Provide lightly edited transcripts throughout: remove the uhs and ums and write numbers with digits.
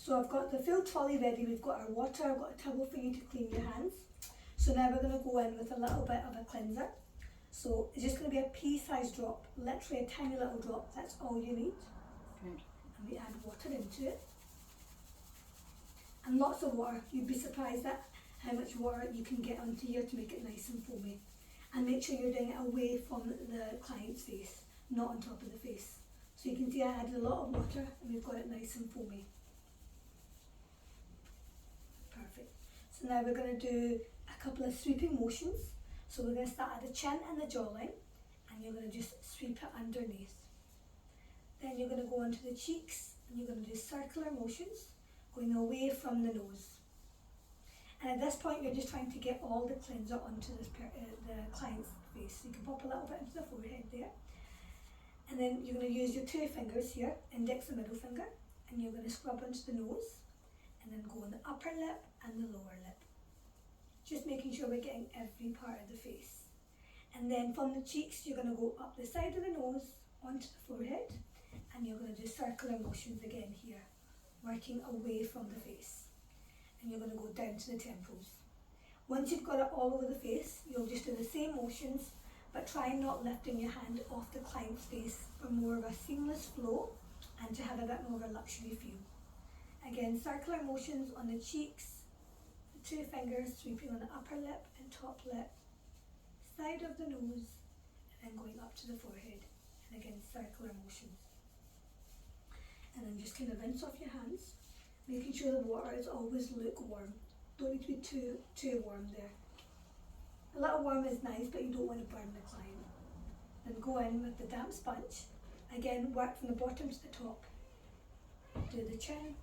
So I've got the full trolley ready, we've got our water, I've got a towel for you to clean your hands. So now we're going to go in with a little bit of a cleanser. So it's just going to be a pea-sized drop, literally a tiny little drop, that's all you need. Okay. And we add water into it. And lots of water, you'd be surprised at how much water you can get onto here to make it nice and foamy. And make sure you're doing it away from the client's face, not on top of the face. So you can see I added a lot of water and we've got it nice and foamy. Perfect. So now we're going to do a couple of sweeping motions. So we're going to start at the chin and the jawline, and you're going to just sweep it underneath. Then you're going to go onto the cheeks and you're going to do circular motions going away from the nose. And at this point you're just trying to get all the cleanser onto the client's face. So you can pop a little bit into the forehead there. And then you're going to use your two fingers here, index and middle finger, and you're going to scrub onto the nose and then go on the upper lip and the lower lip. Just making sure we're getting every part of the face. And then from the cheeks you're going to go up the side of the nose onto the forehead, and you're going to do circular motions again here, working away from the face. And you're going to go down to the temples. Once you've got it all over the face, you'll just do the same motions, but try not lifting your hand off the client's face for more of a seamless flow and to have a bit more of a luxury feel. Again, circular motions on the cheeks, the two fingers sweeping on the upper lip and top lip, side of the nose, and then going up to the forehead. And again, circular motions. And then just kind of rinse off your hands, making sure the water is always lukewarm. Don't need to be too warm there. A little warm is nice, but you don't want to burn the client. Then go in with the damp sponge. Again, work from the bottom to the top. Do the chin,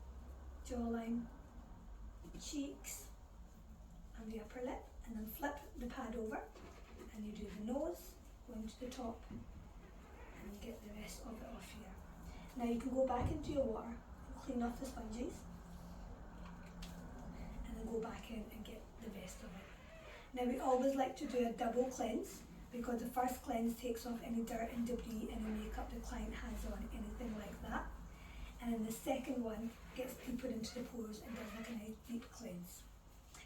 jawline, cheeks, and the upper lip, and then flip the pad over, and you do the nose, going to the top, and you get the rest of it off here. Now you can go back into your water and clean off the sponges, and then go back in and get the rest of it. Now we always like to do a double cleanse, because the first cleanse takes off any dirt and debris, any makeup the client has on, anything like that. And then the second one gets deeper into the pores and does like a nice deep cleanse.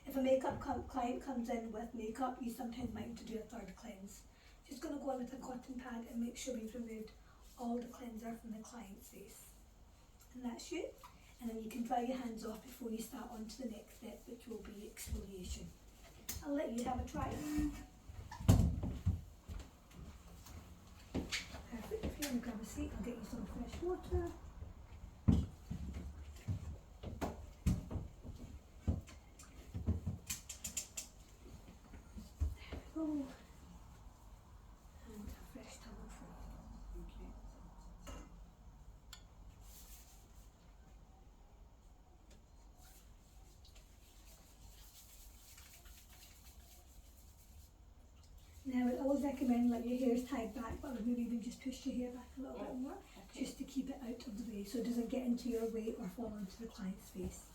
If a makeup client comes in with makeup, you sometimes might need to do a third cleanse. Just going to go in with a cotton pad and make sure we've removed all the cleanser from the client's face. And that's you. And then you can dry your hands off before you start on to the next step, which will be exfoliation. I'll let you have a try. Perfect. If you want to grab a seat, I'll get you some fresh water. There we go. And a fresh towel for you. Okay. Now I always recommend like your hair is tied back, but I would maybe even just push your hair back a little bit more, Okay. just to keep it out of the way so it doesn't get into your way or fall onto the client's face.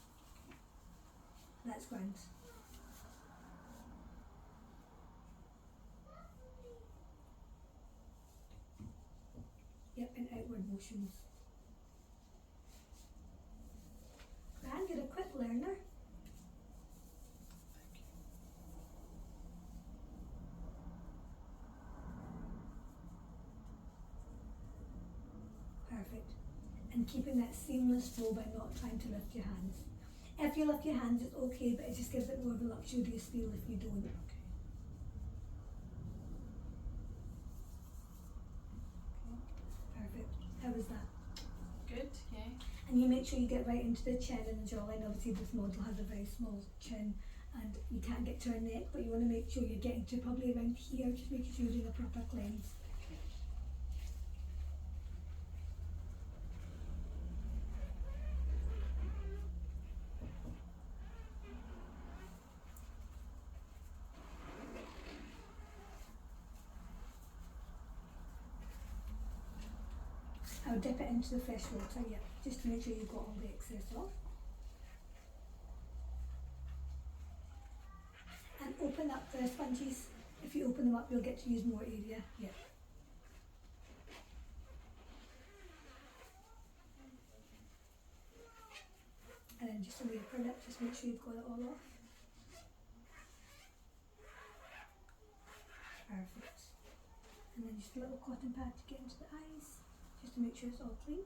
That's grand. Yep, and outward motions. Grand, you're a quick learner. Perfect. And keeping that seamless flow by not trying to lift your hands. If you lift your hands, it's okay, but it just gives it more of a luxurious feel if you don't. Perfect. How was that? Good, yeah. And you make sure you get right into the chin and the jawline. Obviously this model has a very small chin and you can't get to her neck, but you want to make sure you're getting to probably around here, just making sure you're doing a proper cleanse. I'll dip it into the fresh water, yeah, just to make sure you've got all the excess off. And open up the sponges. If you open them up, you'll get to use more area, yeah. just on the upper lip, just make sure you've got it all off. Perfect. And then just a little cotton pad to get into the eyes, just to make sure it's all clean.